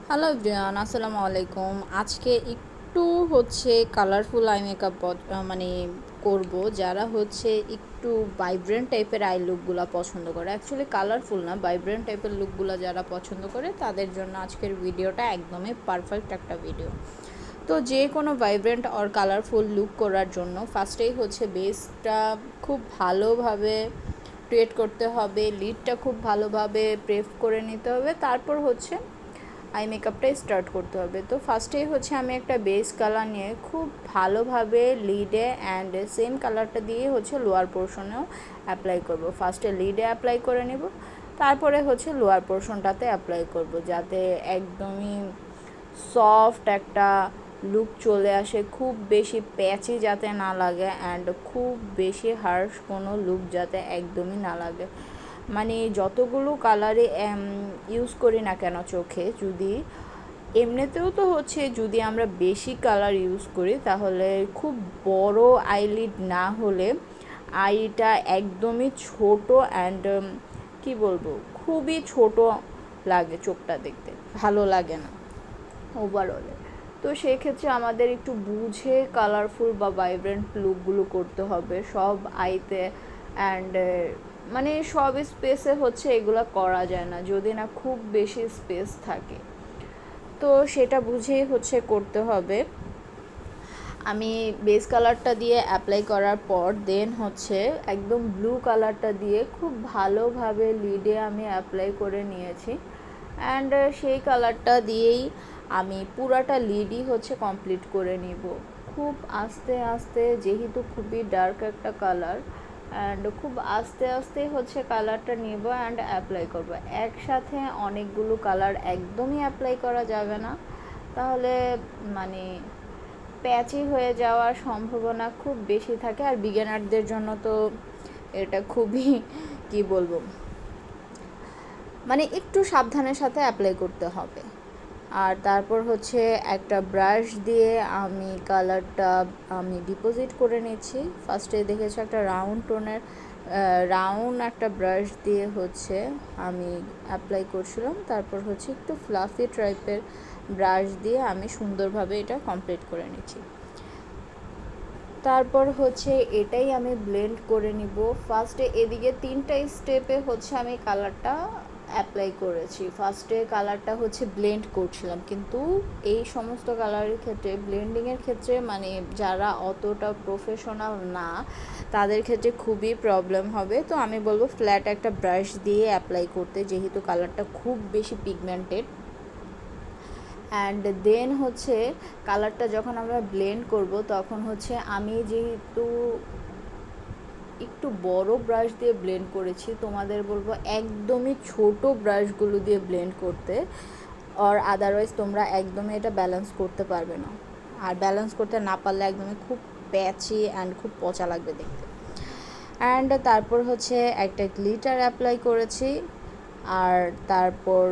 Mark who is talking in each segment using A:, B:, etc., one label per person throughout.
A: Hello everyone, আসসালামু আলাইকুম। আজকে একটু হচ্ছে কালারফুল আই মেকআপ মানে করব। যারা হচ্ছে একটু ভাইব্রেন্ট টাইপের আই লুকগুলো পছন্দ করে, অ্যাকচুয়ালি কালারফুল না, ভাইব্রেন্ট টাইপের লুকগুলো যারা পছন্দ করে তাদের জন্য আজকের ভিডিওটা একদমই পারফেক্ট একটা ভিডিও। তো যে কোনো ভাইব্রেন্ট আর কালারফুল লুক করার জন্য ফার্স্টেই হচ্ছে বেসটা খুব ভালোভাবে ক্রিয়েট করতে হবে, লিডটা খুব ভালোভাবে প্রেপ করে নিতে হবে, তারপর হচ্ছে আই মেকআপটা স্টার্ট করতে হবে। তো ফার্স্টেই হচ্ছে আমি একটা বেস কালার নিয়ে খুব ভালোভাবে লিডে অ্যান্ড সেম কালারটা দিয়ে হচ্ছে লোয়ার পোর্শনেও অ্যাপ্লাই করব। ফার্স্টে লিডে অ্যাপ্লাই করে নেব, তারপরে হচ্ছে লোয়ার পোর্শনটাতে অ্যাপ্লাই করব, যাতে একদমই সফট একটা লুক চলে আসে, খুব বেশি প্যাচি যাতে না লাগে অ্যান্ড খুব বেশি হার্শ কোনো লুক যাতে একদমই না লাগে। মানে যতগুলো কালারে ইউজ করি না কেন চোখে, যদি এমনিতেও তো হচ্ছে যদি আমরা বেশি কালার ইউজ করি তাহলে খুব বড় আইলিড না হলে আইটা একদমই ছোট অ্যান্ড কি বলবো, খুবই ছোট লাগে, চোখটা দেখতে ভালো লাগে না ওভারঅলে। তো সেই ক্ষেত্রে আমাদের একটু বুঝে কালারফুল বা ভাইব্রেন্ট লুকগুলো করতে হবে সব আইতে অ্যান্ড মানে সব স্পেসে হচ্ছে এগুলো করা যায় না যদি না খুব বেশি স্পেস থাকে, তো সেটা বুঝেই হচ্ছে করতে হবে। আমি বেস কালারটা দিয়ে অ্যাপ্লাই করার পর দেন হচ্ছে একদম ব্লু কালারটা দিয়ে খুব ভালোভাবে লিডে আমি অ্যাপ্লাই করে নিয়েছি অ্যান্ড সেই কালারটা দিয়েই আমি পুরাটা লিডই হচ্ছে কমপ্লিট করে নিব খুব আস্তে আস্তে, যেহেতু খুবই ডার্ক একটা কালার অ্যান্ড খুব আস্তে আস্তে হচ্ছে কালারটা নিব অ্যান্ড অ্যাপ্লাই করব। একসাথে অনেকগুলো কালার একদমই অ্যাপ্লাই করা যাবে না, তাহলে মানে প্যাচি হয়ে যাওয়ার সম্ভাবনা খুব বেশি থাকে। আর বিগিনারদের জন্য তো এটা খুবই কি বলবো, মানে একটু সাবধানের সাথে অ্যাপ্লাই করতে হবে। আর তারপর হচ্ছে একটা ব্রাশ দিয়ে আমি কালারটা আমি ডিপোজিট করে নিচ্ছি। ফার্স্টে দেখেছি একটা রাউন্ড টোনের রাউন্ড একটা ব্রাশ দিয়ে হচ্ছে আমি অ্যাপ্লাই করছিলাম, তারপর হচ্ছে একটু ফ্লাফি টাইপের ব্রাশ দিয়ে আমি সুন্দরভাবে এটা কমপ্লিট করে নিচ্ছি। তারপর হচ্ছে এটাই আমি ব্লেন্ড করে নিব। ফার্স্টে এদিকে 3টা স্টেপে হচ্ছে আমি কালারটা অ্যাপ্লাই করেছি। ফার্স্টে কালারটা হচ্ছে ব্লেন্ড করছিলাম, কিন্তু এই সমস্ত কালারের ক্ষেত্রে ব্লেন্ডিংয়ের ক্ষেত্রে মানে যারা অতটা প্রফেশনাল না তাদের ক্ষেত্রে খুবই প্রবলেম হবে। তো আমি বলবো ফ্ল্যাট একটা ব্রাশ দিয়ে অ্যাপ্লাই করতে, যেহেতু কালারটা খুব বেশি পিগমেন্টেড। অ্যান্ড দেন হচ্ছে কালারটা যখন আমরা ব্লেন্ড করব তখন হচ্ছে আমি যেহেতু একটু বড় ব্রাশ দিয়ে ব্লেন্ড করেছি, তোমাদের বলবো একদমই ছোট ব্রাশগুলো দিয়ে ব্লেন্ড করতে, আর আদারওয়াইজ তোমরা একদমই এটা ব্যালেন্স করতে পারবে না। আর ব্যালেন্স করতে না পারলে একদমই খুব প্যাচি অ্যান্ড খুব পচা লাগবে দেখতে। অ্যান্ড তারপর হচ্ছে একটা গ্লিটার অ্যাপ্লাই করেছি, আর তারপর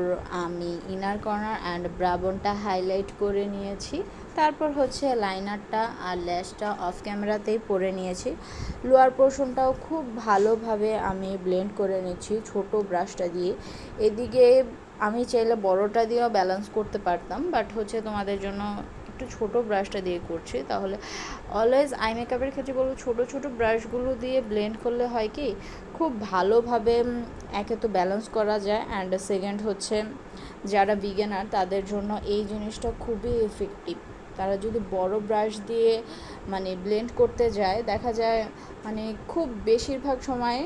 A: আমি ইনার কর্নার অ্যান্ড ব্রাবনটা হাইলাইট করে নিয়েছি। তারপর হচ্ছে লাইনারটা আর ল্যাশটা অফ ক্যামেরাতেই পরে নিয়েছি। লোয়ার পোর্শনটাও খুব ভালোভাবে আমি ব্লেন্ড করে নিচ্ছি ছোট ব্রাশটা দিয়ে। এদিকে আমি চাইলে বড়টা দিয়েও ব্যালেন্স করতে পারতাম, বাট হচ্ছে তোমাদের জন্য একটু ছোট ব্রাশটা দিয়ে করছি। তাহলে অলওয়েজ আই মেকআপের ক্ষেত্রে বলবো ছোট ছোট ব্রাশগুলো দিয়ে ব্লেন্ড করলে হয় কি খুব ভালোভাবে একে তো ব্যালেন্স করা যায় অ্যান্ড সেকেন্ড হচ্ছে যারা বিগিনার তাদের জন্য এই জিনিসটা খুবই এফেক্টিভ। তারা যদি বড় ব্রাশ দিয়ে মানে ব্লেন্ড করতে যায় দেখা যায় মানে খুব বেশিরভাগ সময়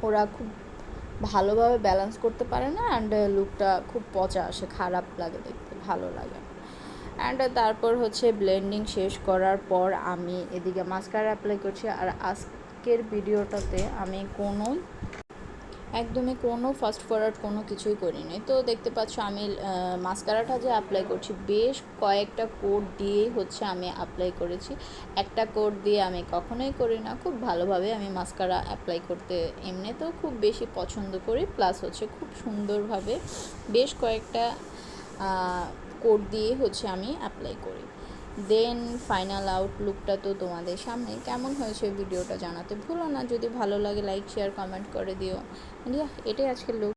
A: ওরা খুব ভালোভাবে ব্যালেন্স করতে পারে না অ্যান্ড লুকটা খুব পচা আসে, খারাপ লাগে দেখতে, ভালো লাগে। অ্যান্ড তারপর হচ্ছে ব্লেন্ডিং শেষ করার পর আমি এদিকে মাস্কারা অ্যাপ্লাই করছি। আর আজকের ভিডিওটাতে আমি একদমই কোনো ফাস্ট ফরওয়ার্ড কোনো কিছুই করিনি। তো দেখতে পাচ্ছ আমি মাস্কারাটা যে অ্যাপ্লাই করছি বেশ কয়েকটা কোড দিয়েই হচ্ছে আমি অ্যাপ্লাই করেছি। একটা কোড দিয়ে আমি কখনোই করি না। খুব ভালোভাবে আমি মাস্কারা অ্যাপ্লাই করতে এমনিতেও খুব বেশি পছন্দ করি, প্লাস হচ্ছে খুব সুন্দরভাবে বেশ কয়েকটা কোড দিয়ে হচ্ছে আমি অ্যাপ্লাই করি। দেন ফাইনাল আউটলুকটা তো তোমাদের সামনে। কেমন হয়েছে ভিডিওটা জানাতে ভুলো না, যদি ভালো লাগে লাইক শেয়ার কমেন্ট করে দিও। এটাই আজকের লুক।